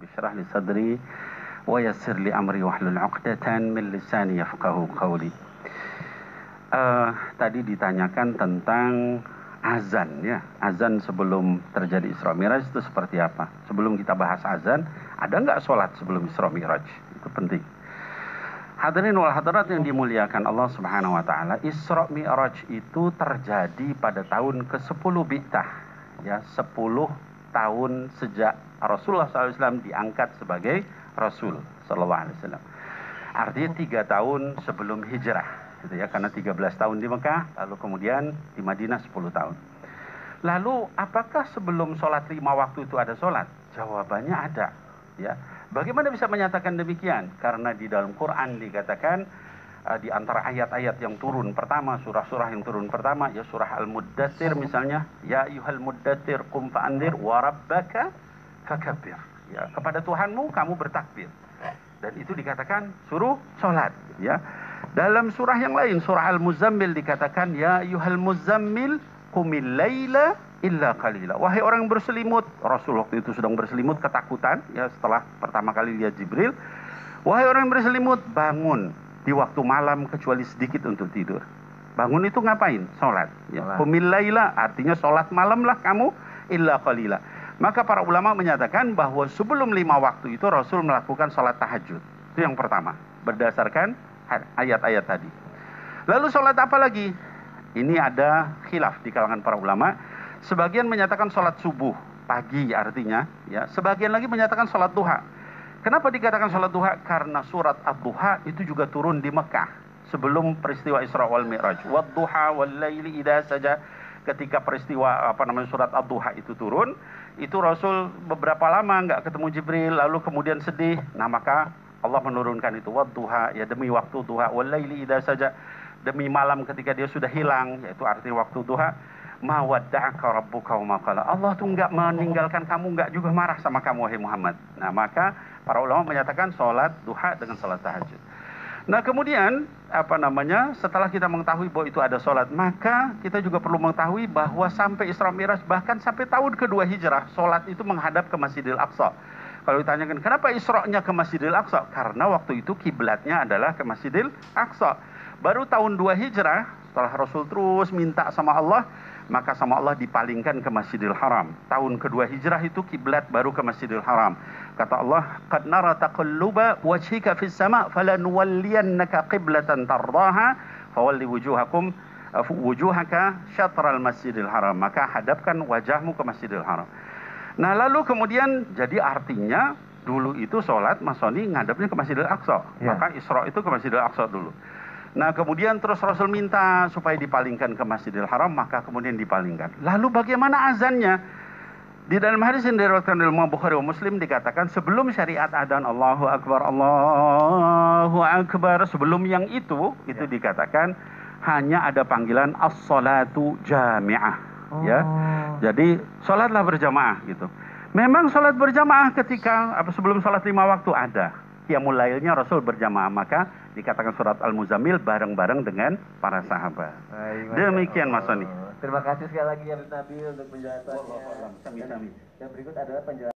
Bishrah li sadri wa yassir li amri wahlul 'uqdatan min lisani yafqahu qawli. Tadi ditanyakan tentang azan ya. Azan sebelum terjadi Isra Mi'raj itu seperti apa? Sebelum kita bahas azan, ada nggak sholat sebelum Isra Mi'raj? Itu penting. Hadirin wal hadirat yang dimuliakan Allah Subhanahu wa taala, Isra Mi'raj itu terjadi pada tahun ke-10 Bi'tah. Ya, 10 tahun sejak Rasulullah SAW diangkat sebagai Rasul Sallallahu Alaihi Wasallam. Artinya 3 tahun sebelum hijrah, gitu ya, karena 13 tahun di Mekah, lalu kemudian di Madinah 10 tahun. Lalu apakah sebelum sholat 5 waktu itu ada sholat? Jawabannya ada. Ya, bagaimana bisa menyatakan demikian? Karena di dalam Quran dikatakan di antara ayat-ayat yang turun pertama, surah-surah yang turun pertama, ya surah Al-Muddatsir misalnya, ya ayyuhal muddatsir qum fa'andzir wa rabbaka fakabbir. Ya, kepada Tuhanmu kamu bertakbir. Dan itu dikatakan suruh sholat, ya. Dalam surah yang lain, surah Al-Muzammil dikatakan ya ayyuhal muzammil qumil laila illa qalila. Wahai orang yang berselimut, Rasul waktu itu sedang berselimut ketakutan, ya, setelah pertama kali lihat Jibril. Wahai orang yang berselimut, bangun di waktu malam kecuali sedikit untuk tidur. Bangun itu ngapain? Sholat. Ya. Qumil laila artinya sholat malam lah kamu illa qalila. Maka para ulama menyatakan bahwa sebelum 5 waktu itu Rasul melakukan sholat tahajud. Itu yang pertama, berdasarkan ayat-ayat tadi. Lalu sholat apa lagi? Ini ada khilaf di kalangan para ulama. Sebagian menyatakan sholat subuh, pagi artinya, ya. Sebagian lagi menyatakan sholat duha. Kenapa dikatakan sholat duha? Karena surat Ad-Duha itu juga turun di Mekah sebelum peristiwa Isra wal Mi'raj. Wad-duha wal laili idza saja. Ketika peristiwa surat Ad-Duha itu turun, itu Rasul beberapa lama nggak ketemu Jibril, lalu kemudian sedih. Nah, maka Allah menurunkan itu wad-duha, ya, demi waktu duha, wal laili idza saja, demi malam ketika dia sudah hilang, yaitu artinya waktu duha. Ma wadda'aka rabbuka wa ma qala. Allah tuh enggak meninggalkan kamu, enggak juga marah sama kamu wahai Muhammad. Nah, maka para ulama menyatakan sholat duha dengan sholat tahajud. Nah, kemudian setelah kita mengetahui bahwa itu ada sholat, maka kita juga perlu mengetahui bahwa sampai Isra Mi'raj, bahkan sampai tahun kedua hijrah, sholat itu menghadap ke Masjidil Aqsa. Kalau ditanyakan kenapa Isra-nya ke Masjidil Aqsa? Karena waktu itu kiblatnya adalah ke Masjidil Aqsa. Baru tahun 2 hijrah, setelah Rasul terus minta sama Allah, maka sama Allah dipalingkan ke Masjidil Haram. Tahun kedua hijrah itu kiblat baru ke Masjidil Haram. Kata Allah, qad nara taqalluba wajhika fis sama' falanuwalliyannaka qiblatan tardaha fawalli wujuhaka syatral Masjidil Haram. Maka hadapkan wajahmu ke Masjidil Haram. Nah, lalu kemudian jadi artinya dulu itu sholat Mas Soni ngadepnya ke Masjidil Aqsa. Ya. Maka Isra itu ke Masjidil Aqsa dulu. Nah, kemudian terus Rasul minta supaya dipalingkan ke Masjidil Haram, maka kemudian dipalingkan. Lalu bagaimana azannya? Di dalam hadis yang diriwayatkan oleh Imam Bukhari wa Muslim dikatakan sebelum syariat adzan Allahu Akbar, Allahu Akbar, sebelum yang itu dikatakan hanya ada panggilan as-salatu jami'ah. Ya. Jadi salatlah berjamaah gitu. Memang salat berjamaah ketika sebelum salat 5 waktu ada. Qiyamul lailnya Rasul berjamaah, maka dikatakan surat Al-Muzammil bareng-bareng dengan para sahabat. Demikian Mas Soni. Terima kasih sekali lagi ya Nabi untuk penjelasannya. Dan berikut adalah penjelasan